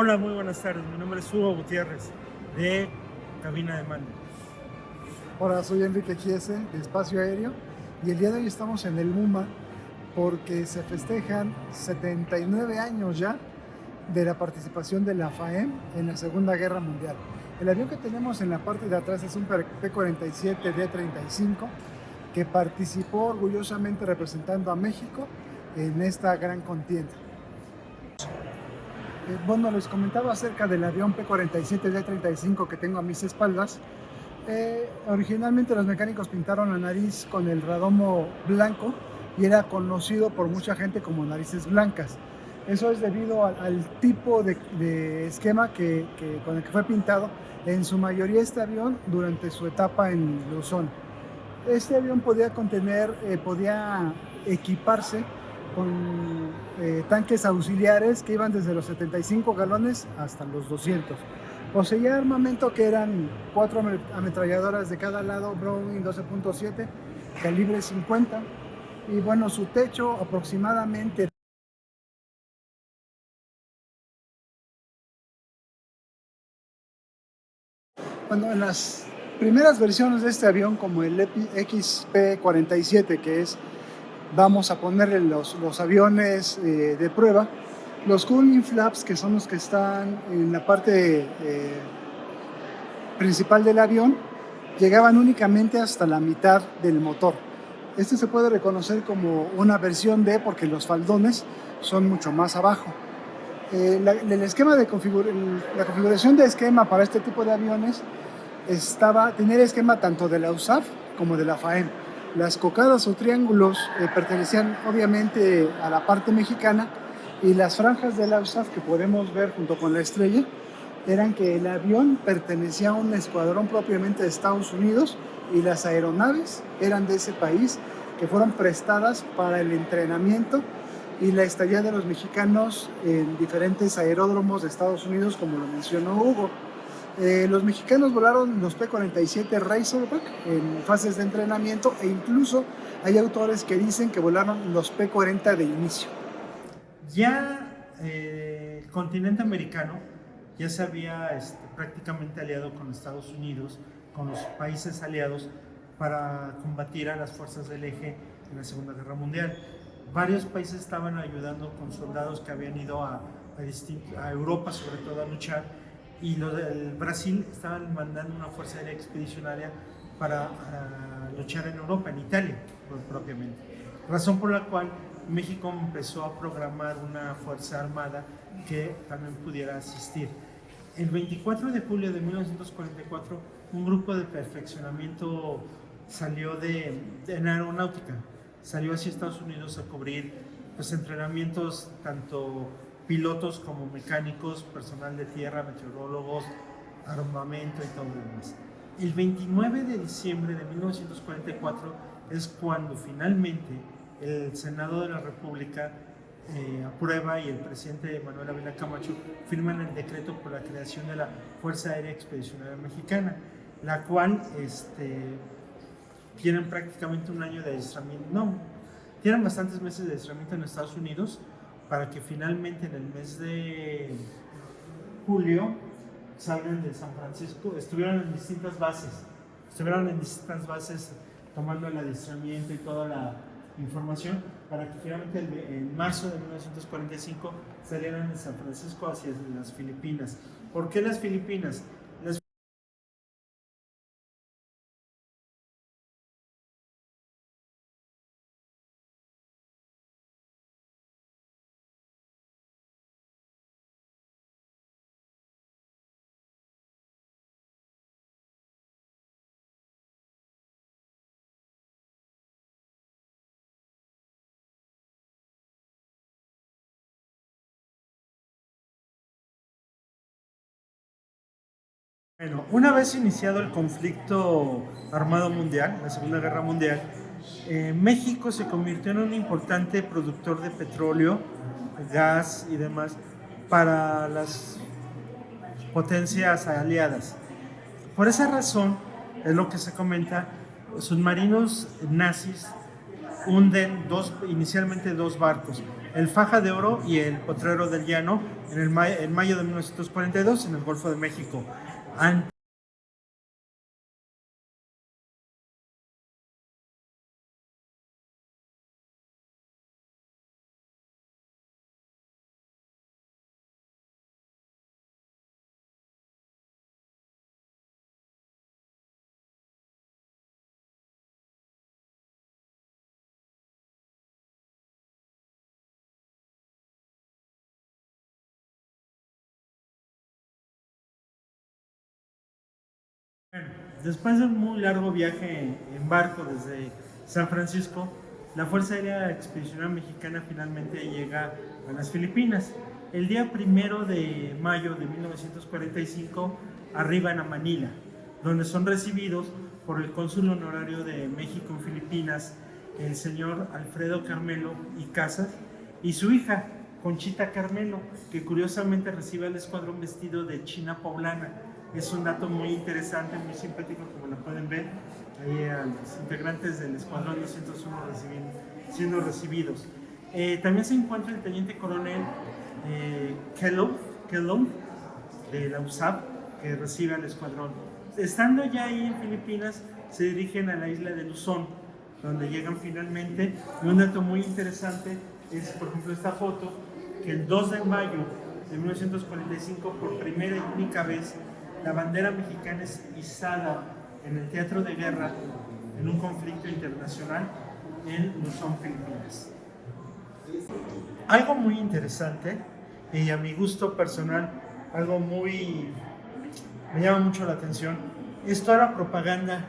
Hola, muy buenas tardes. Mi nombre es Hugo Gutiérrez, de Cabina de Mando. Hola, soy Enrique Giese, de Espacio Aéreo, y el día de hoy estamos en el MUMA porque se festejan 79 años ya de la participación de la FAEM en la Segunda Guerra Mundial. El avión que tenemos en la parte de atrás es un P-47D-35 que participó orgullosamente representando a México en esta gran contienda. Bueno, les comentaba acerca del avión P-47D-35 que tengo a mis espaldas. Originalmente los mecánicos pintaron la nariz con el radomo blanco y era conocido por mucha gente como narices blancas. Eso es debido al tipo de esquema con el que fue pintado en su mayoría este avión durante su etapa en Luzón. Este avión podía equiparse con tanques auxiliares que iban desde los 75 galones hasta los 200. Poseía armamento que eran 4 ametralladoras de cada lado, Browning 12.7, calibre 50, y bueno, su techo aproximadamente. Bueno, en las primeras versiones de este avión, como el XP-47, que es, vamos a ponerle los aviones de prueba, los cooling flaps, que son los que están en la parte principal del avión, llegaban únicamente hasta la mitad del motor. Este se puede reconocer como una versión D porque los faldones son mucho más abajo. La configuración de esquema para este tipo de aviones tenía el esquema tanto de la USAF como de la FAEM. Las cocadas o triángulos pertenecían obviamente a la parte mexicana, y las franjas de la USAF que podemos ver junto con la estrella eran que el avión pertenecía a un escuadrón propiamente de Estados Unidos y las aeronaves eran de ese país, que fueron prestadas para el entrenamiento y la estadía de los mexicanos en diferentes aeródromos de Estados Unidos, como lo mencionó Hugo. Los mexicanos volaron los P-47 Razorback en fases de entrenamiento, e incluso hay autores que dicen que volaron los P-40 de inicio. Ya el continente americano ya se había prácticamente aliado con Estados Unidos, con los países aliados, para combatir a las fuerzas del eje en la Segunda Guerra Mundial. Varios países estaban ayudando con soldados que habían ido a Europa, sobre todo, a luchar, y el Brasil estaban mandando una fuerza aérea expedicionaria para luchar en Europa, en Italia propiamente. Razón por la cual México empezó a programar una fuerza armada que también pudiera asistir. El 24 de julio de 1944, un grupo de perfeccionamiento salió en aeronáutica, salió hacia Estados Unidos a cubrir los entrenamientos, tanto pilotos como mecánicos, personal de tierra, meteorólogos, armamento y todo lo demás. El 29 de diciembre de 1944 es cuando finalmente el Senado de la República aprueba, y el presidente Manuel Ávila Camacho firman el decreto por la creación de la Fuerza Aérea Expedicionaria Mexicana, la cual tienen prácticamente un año de adiestramiento, no, tienen bastantes meses de adiestramiento en Estados Unidos, para que finalmente en el mes de julio salgan de San Francisco. Estuvieron en distintas bases tomando el adiestramiento y toda la información, para que finalmente en marzo de 1945 salieran de San Francisco hacia las Filipinas. ¿Por qué las Filipinas? Bueno, una vez iniciado el conflicto armado mundial, la Segunda Guerra Mundial, México se convirtió en un importante productor de petróleo, gas y demás para las potencias aliadas. Por esa razón, es lo que se comenta, submarinos nazis hunden inicialmente dos barcos, el Faja de Oro y el Potrero del Llano en mayo de 1942 en el Golfo de México. Bueno, después de un muy largo viaje en barco desde San Francisco, la Fuerza Aérea Expedicionaria Mexicana finalmente llega a las Filipinas. El día 1 de mayo de 1945 arriban a Manila, donde son recibidos por el cónsul honorario de México en Filipinas, el señor Alfredo Carmelo y Casas, y su hija, Conchita Carmelo, que curiosamente recibe al escuadrón vestido de china poblana. Es un dato muy interesante, muy simpático, como lo pueden ver, ahí a los integrantes del escuadrón 201 siendo recibidos. También se encuentra el teniente coronel Kellogg de la USAF, que recibe al escuadrón. Estando ya ahí en Filipinas, se dirigen a la isla de Luzón, donde llegan finalmente. Y un dato muy interesante es, por ejemplo, esta foto, que el 2 de mayo de 1945, por primera y única vez, la bandera mexicana es izada en el teatro de guerra en un conflicto internacional en Luzón, Filipinas. Algo muy interesante y a mi gusto personal, me llama mucho la atención, es toda la propaganda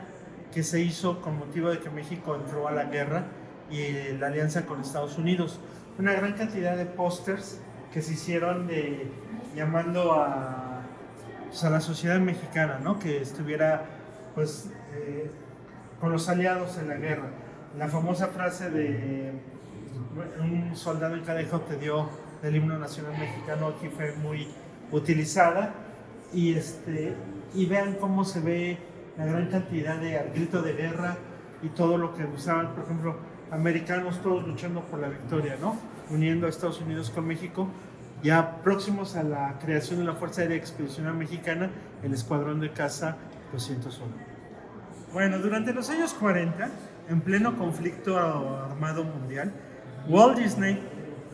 que se hizo con motivo de que México entró a la guerra y la alianza con Estados Unidos. Una gran cantidad de pósters que se hicieron llamando a la sociedad mexicana, ¿no? Que estuviera con los aliados en la guerra. La famosa frase de un soldado en cada hijo te dio del himno nacional mexicano aquí fue muy utilizada y vean cómo se ve la gran cantidad de al grito de guerra y todo lo que usaban, por ejemplo, americanos todos luchando por la victoria, ¿no? Uniendo a Estados Unidos con México, ya próximos a la creación de la Fuerza Aérea Expedicionaria Mexicana, el Escuadrón de Caza 201. Bueno, durante los años 40, en pleno conflicto armado mundial, Walt Disney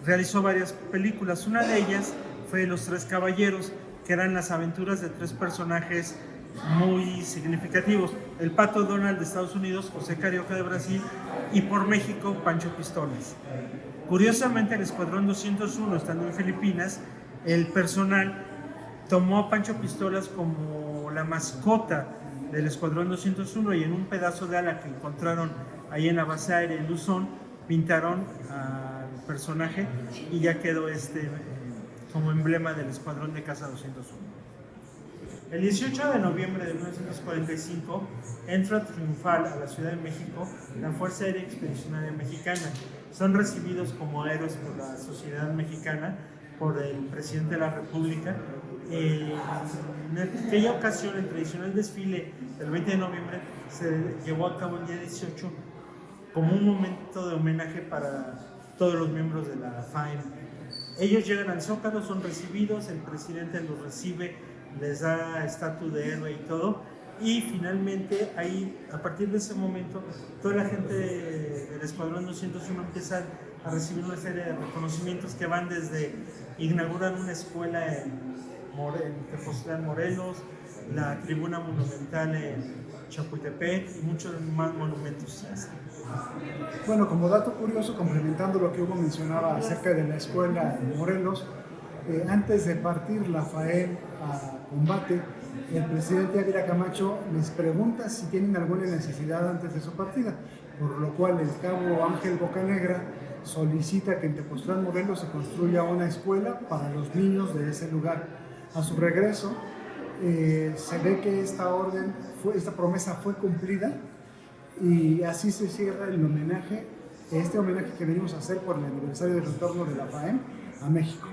realizó varias películas. Una de ellas fue Los Tres Caballeros, que eran las aventuras de tres personajes muy significativos: el Pato Donald de Estados Unidos, José Carioca de Brasil y por México, Pancho Pistolas. Curiosamente, el Escuadrón 201, estando en Filipinas, el personal tomó a Pancho Pistolas como la mascota del Escuadrón 201 y en un pedazo de ala que encontraron ahí en la base aérea en Luzón, pintaron al personaje y ya quedó como emblema del Escuadrón de Caza 201. El 18 de noviembre de 1945 entra triunfal a la Ciudad de México la Fuerza Aérea Expedicionaria Mexicana. Son recibidos como héroes por la sociedad mexicana, por el presidente de la República. En aquella ocasión, el tradicional desfile del 20 de noviembre se llevó a cabo el día 18 como un momento de homenaje para todos los miembros de la FAEM. Ellos llegan al Zócalo, son recibidos, el presidente los recibe, les da estatus de héroe y todo, y finalmente ahí, a partir de ese momento, toda la gente del Escuadrón 201 empieza a recibir una serie de reconocimientos que van desde inaugurar una escuela en Tepoztlán, Morelos, la tribuna monumental en Chapultepec y muchos más monumentos. Bueno, como dato curioso, complementando lo que Hugo mencionaba acerca de la escuela en Morelos, antes de partir la FAEM a combate, el presidente Ávila Camacho les pregunta si tienen alguna necesidad antes de su partida, por lo cual el cabo Ángel Bocanegra solicita que en Tepoztlán, Morelos, se construya una escuela para los niños de ese lugar. A su regreso, se ve que esta promesa fue cumplida y así se cierra el homenaje, este homenaje que venimos a hacer por el aniversario del retorno de la FAEM a México.